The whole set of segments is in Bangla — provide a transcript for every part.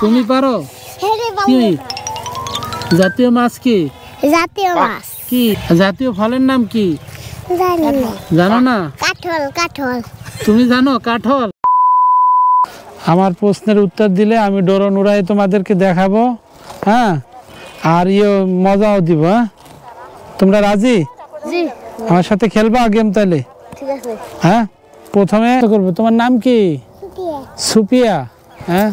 তুমি পারো? কি জাতীয় মাছ কি? জাতীয় মাছ কি জাতীয় ফলের নাম কি? জানো না? কাঁঠাল। কাঁঠাল তুমি জানো কাঁঠাল? আমার প্রশ্নের উত্তর দিলে আমি ড্রোন উড়াই তোমাদেরকে দেখাবো, হ্যাঁ, আর মজাও দিব। হ্যাঁ, তোমরা রাজি? জি। আমার সাথে খেলবা গেম তাহলে? ঠিক আছে। হ্যাঁ, প্রথমে করবো। তোমার নাম কি? সুপিয়া। হ্যাঁ,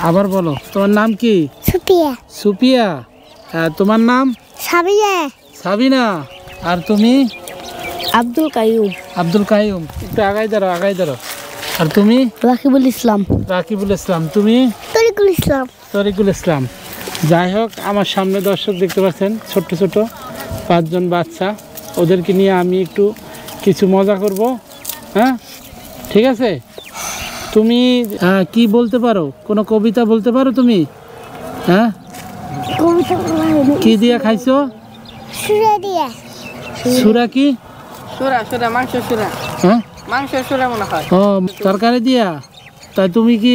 আবার বলো, তোমার নাম কি? সুপিয়া। সুপিয়া। হ্যাঁ, তোমার নাম? সাবিনা। সাবিনা। আর তুমি? আব্দুল কাইয়ুম। আব্দুল কাইয়ুম। একটু আগাই দাঁড়ো। আর তুমি? রাকিবুল ইসলাম। রাকিবুল ইসলাম। তুমি? তরিকুল ইসলাম। তরিকুল ইসলাম। যাই হোক, আমার সামনে দর্শক দেখতে পাচ্ছেন, ছোট্ট ছোট 5 জন বাচ্চা। ওদেরকে নিয়ে আমি একটু কিছু মজা করব। হ্যাঁ, ঠিক আছে? তুমি কি বলতে পারো? কোনো কবিতা বলতে পারো তুমি? হ্যাঁ, কি দিয়ে খাইছো? সুরা দিয়ে। সুরা কি? সুরা মাংস সুরা। হ্যাঁ, মাংস সুরা মনে হয়। ও, তরকারি দিয়া। তাই তুমি কি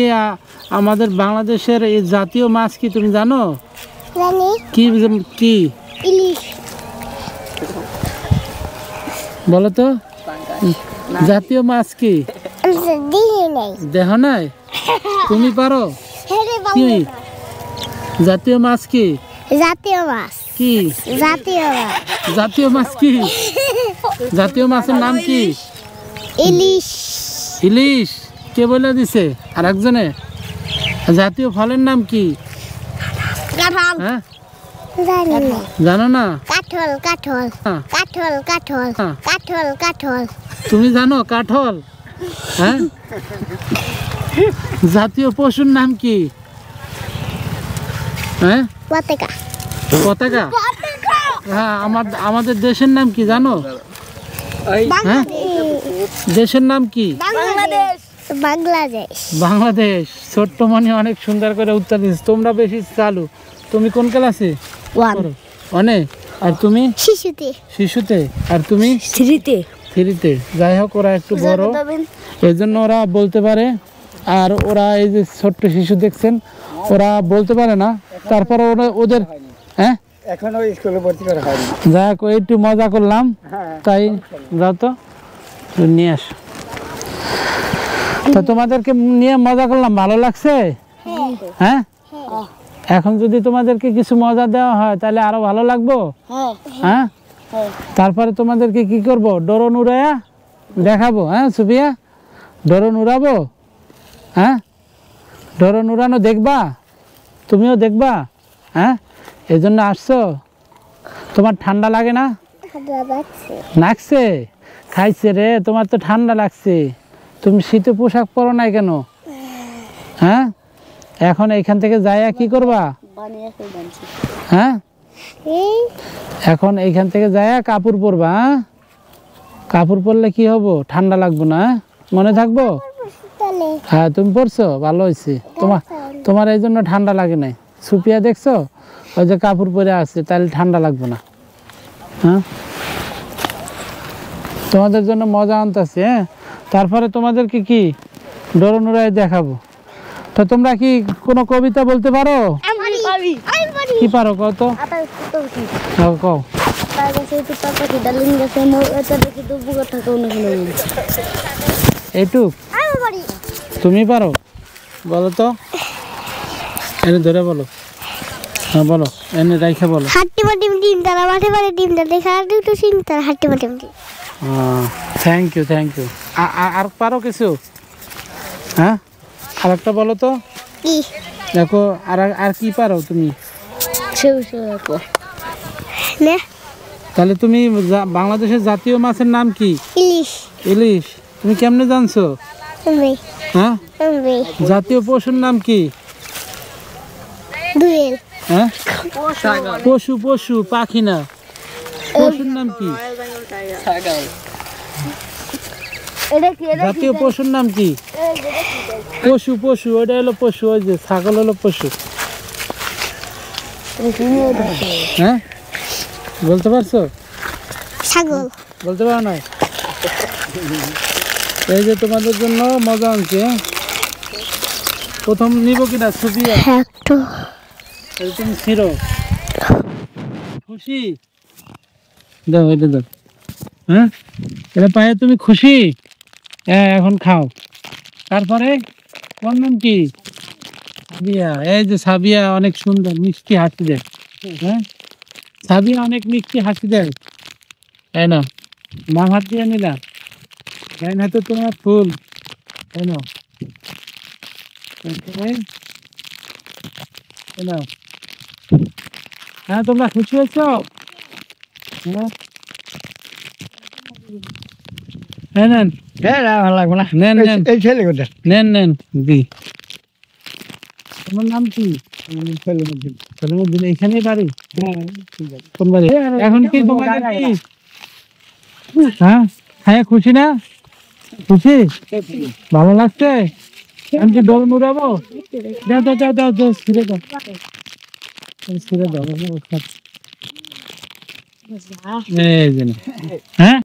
আমাদের বাংলাদেশের এই জাতীয় মাছ কি তুমি জানো? জানি। কি কি? ইলিশ। বলো তো, জাতীয় মাছ কি? দেহ নাই? তুমি পারো? কি জাতীয় মাছ কি? জাতীয় মাছ কি? জাতীয় মাছ। জাতীয় মাছ কি? জাতীয় মাছের নাম কি? ইলিশ। ইলিশ। কে বলে দিছে? আর একজনে। জাতীয় ফলের নাম কি? কাঁঠাল। হ্যাঁ, জানি না। জানো না? কাঁঠাল। কাঁঠাল। হ্যাঁ। কাঁঠাল। কাঁঠাল। হ্যাঁ। কাঁঠাল। কাঁঠাল। তুমি জানো কাঁঠাল? হ্যাঁ, জাতীয় পশুর নাম কি? হ্যাঁ, পতাকা। পতাকা। হ্যাঁ, আমাদের দেশের নাম কি জানো? হ্যাঁ, দেশের নাম কি? বাংলাদেশ। বাংলাদেশ। বাংলাদেশ। ছোট্ট মনে অনেক সুন্দর করে উত্তর দিচ্ছ। তোমরা বেশি চালু। তুমি কোন ক্লাসে? 1 অনেক। আর তুমি? শিশুতে। শিশুতে। আর তুমি? 3তে। 3তে। যাই হোক, ওরা একটু বড়, এই জন্য ওরা বলতে পারে। আর ওরা এই যে ছোট্ট শিশু দেখছেন, ওরা বলতে পারে না, তারপরে ওদের হ্যাঁ এখনো স্কুলে ভর্তি করা হয়নি। যাই হোক, একটু মজা করলাম, তাই যাও তো নিয়ে আস। তো তোমাদেরকে নিয়ে মজা করলাম, ভালো লাগছে? হ্যাঁ, এখন যদি তোমাদেরকে কিছু মজা দেওয়া হয় তাহলে আরো ভালো লাগবো। হ্যাঁ, তারপরে তোমাদেরকে কি করব? ড্রোন উড়াইয়া দেখাবো। হ্যাঁ সুফিয়া, ড্রোন উড়াবো। হ্যাঁ, ড্রোন উড়ানো দেখবা? তুমিও দেখবা? হ্যাঁ, এই জন্য আসছো? তোমার ঠান্ডা লাগে না? লাগছে? খাইছে রে, তোমার তো ঠান্ডা লাগছে। তুমি শীতে পোশাক পরো নাই কেন? হ্যাঁ, এখন এইখান থেকে যাইয়া কি করবা? হ্যাঁ, এখন এইখান থেকে যাইয়া কাপড় পরবা। হ্যাঁ, কাপড় পরলে কি হবো? ঠান্ডা লাগবো না? মনে থাকবো? হ্যাঁ, তুমি পরছো, ভালো হয়েছে। তোমার এই জন্য ঠান্ডা লাগে নাই। সুপিয়া দেখছো, ওই যে কাপড় পরে আসছে, তাহলে ঠান্ডা লাগবে না। হ্যাঁ, তোমাদের জন্য মজা আনতেছি। হ্যাঁ, তারপরে তোমাদেরকে কি ড্রোন উড়াই দেখাবো। তো তোমরা কি কোনো কবিতা বলতে পারো? কি পারো কত? কও। এইটুক তুমি পারো? বলো তো, এনে ধরে বলো। হ্যাঁ বলো, এনে রাইখে বলো। Thank you. আর পারো কিছু? হ্যাঁ, আর একটা বলো তো। দেখো, আর কি পারো তুমি? তাহলে তুমি বাংলাদেশের জাতীয় মাছের নাম কি? ইলিশ। ইলিশ। তুমি কেমনে জানছো? হ্যাঁ, জাতীয় পশুর নাম কি? দোয়েল। হ্যাঁ, পশু পাখি না, পশুর নাম কি? জাতীয় পশুর নাম কি? পশু, ওটা হলো পশু। ওই যে ছাগল হলো পশু। হ্যাঁ, বলতে পারছো? ছাগল। বলতে পারো না? এই যে তোমাদের জন্য মজা আনছে। প্রথম নিব কিনা সুফিয়া? একটু তাহলে তুমি ছিড়ো। খুশি? দাও এটা দাও। হ্যাঁ, এটা পায়ে তুমি খুশি? হ্যাঁ, এখন খাও। তারপরে ওর নাম কি? সাবিয়া। এই যে সাবিয়া অনেক সুন্দর মিষ্টি হাসি দেয়। হ্যাঁ, সাবিয়া অনেক মিষ্টি হাসি দেয়। তাই না? মা হাত দিয়ে নিলাম। তাই না? তো তোমার ফুল। তাই না? তাই না? হ্যাঁ, তোমরা খুশি হয়েছো? হ্যাঁ, হ্যাঁ, নেন ভালো লাগবে না নেন নেন এই ছেলে কোথায় নেন নেন দি। তোমার নাম কি? সলিমুদ্দিন। এখানেই বাড়ি? কোন বাড়ি? এখন কি তোমাদের কি? হ্যাঁ, হ্যাঁ, খুশি না? খুশি? ভালো লাগছে? আমি কি ডোল মুড়াবো? দাও দাও দাও দাও দাও, ছিঁড়ে দাও, ছিঁড়ে দাও। এই যে নাও। হ্যাঁ,